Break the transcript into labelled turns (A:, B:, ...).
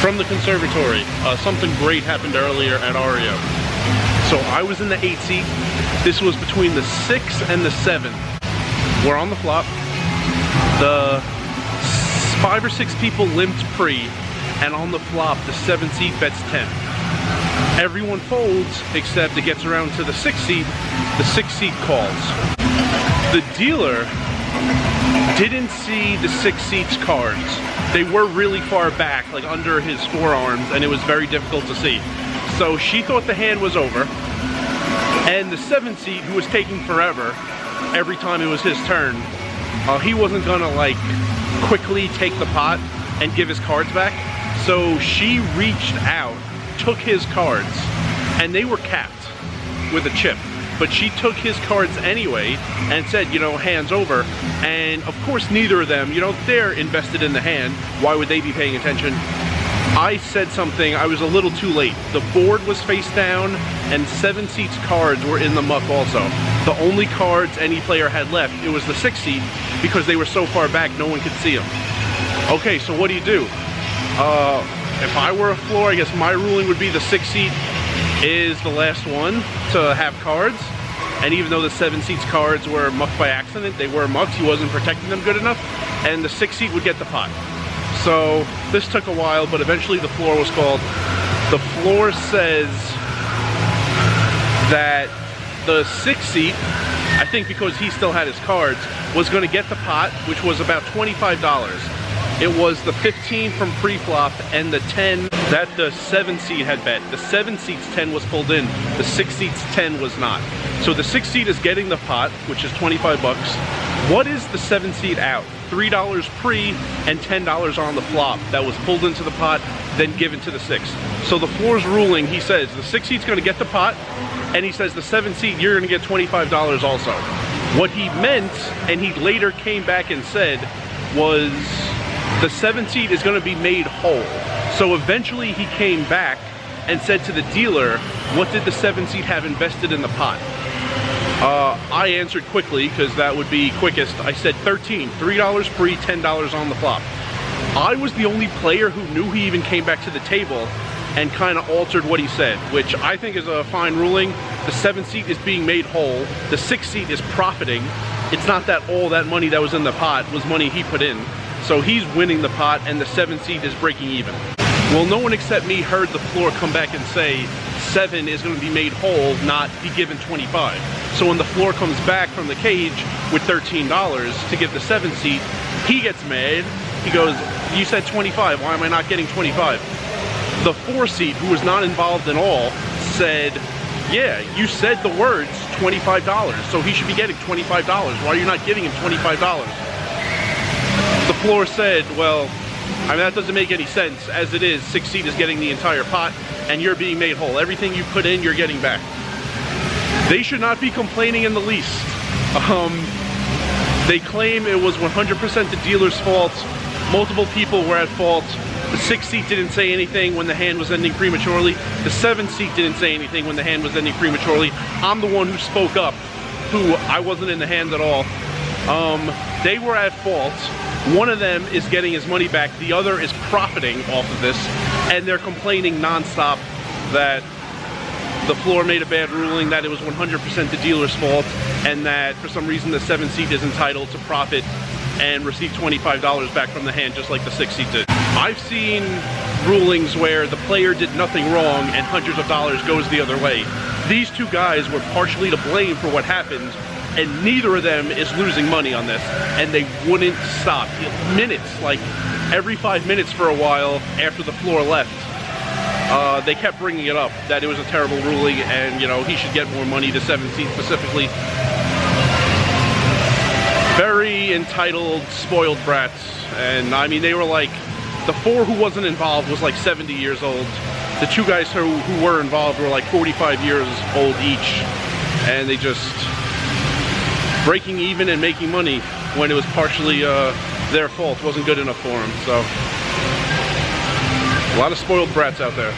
A: From the Conservatory, something great happened earlier at Aria. So I was in the 8 seat. This was between the 6 and the 7. We're on the flop. The 5 or 6 people limped pre, and on the flop, the 7 seat bets 10. Everyone folds, except it gets around to the 6 seat. The 6 seat calls. The dealer didn't see the 6 seat's cards. They were really far back, like under his forearms, and it was very difficult to see. So she thought the hand was over, and the 7 seat, who was taking forever, every time it was his turn, he wasn't gonna like quickly take the pot and give his cards back. So she reached out, took his cards, and they were capped with a chip. But she took his cards anyway and said, you know, hands over. And of course, neither of them, you know, they're invested in the hand. Why would they be paying attention? I said something, I was a little too late. The board was face down and 7 seats cards were in the muck also. The only cards any player had left, it was the 6 seat, because they were so far back no one could see them. Okay, so what do you do? If I were a floor, I guess my ruling would be the 6 seat is the last one to have cards, and even though the 7 seats cards were mucked by accident, they were mucked, he wasn't protecting them good enough, and the 6 seat would get the pot. So this took a while, but eventually the floor was called. The floor says that the 6 seat, I think because he still had his cards, was going to get the pot, which was about $25. It was the 15 from pre-flop and the 10 that the 7 seat had bet. The 7 seat's 10 was pulled in. The 6 seat's 10 was not. So the 6 seat is getting the pot, which is 25 bucks. What is the 7 seat out? $3 pre and $10 on the flop that was pulled into the pot, then given to the 6. So the floor's ruling, he says the 6 seat's gonna get the pot, and he says the 7 seat, you're gonna get $25 also. What he meant, and he later came back and said, was the 7 seat is gonna be made whole. So eventually he came back and said to the dealer, what did the 7 seat have invested in the pot? I answered quickly, because that would be quickest. I said 13, $3 pre, $10 on the flop. I was the only player who knew he even came back to the table and kind of altered what he said, which I think is a fine ruling. The 7 seat is being made whole. The 6 seat is profiting. It's not that all that money that was in the pot was money he put in. So he's winning the pot, and the 7 seat is breaking even. Well, no one except me heard the floor come back and say 7 is going to be made whole, not be given 25. So when the floor comes back from the cage with $13 to give the 7 seat, he gets mad. He goes, you said 25, why am I not getting 25? The 4 seat, who was not involved at all, said, yeah, you said the words $25, so he should be getting $25. Why are you not giving him $25? The floor said, well, I mean, that doesn't make any sense. As it is, 6 seat is getting the entire pot, and you're being made whole. Everything you put in, you're getting back. They should not be complaining in the least. They claim it was 100% the dealer's fault. Multiple people were at fault. The 6 seat didn't say anything when the hand was ending prematurely. The 7 seat didn't say anything when the hand was ending prematurely. I'm the one who spoke up, who I wasn't in the hand at all. They were at fault. One of them is getting his money back. The other is profiting off of this. And they're complaining nonstop that the floor made a bad ruling, that it was 100% the dealer's fault, and that for some reason the 7 seat is entitled to profit and receive $25 back from the hand, just like the 6 seat did. I've seen rulings where the player did nothing wrong and hundreds of dollars goes the other way. These two guys were partially to blame for what happened, and neither of them is losing money on this, and they wouldn't stop. Minutes, like every 5 minutes for a while after the floor left, they kept bringing it up, that it was a terrible ruling and, you know, he should get more money, the 7 seat specifically. Very entitled, spoiled brats. And I mean, they were like, the 4 who wasn't involved was like 70 years old. The 2 guys who were involved were like 45 years old each. And they just breaking even and making money when it was partially their fault. It wasn't good enough for them. So a lot of spoiled brats out there.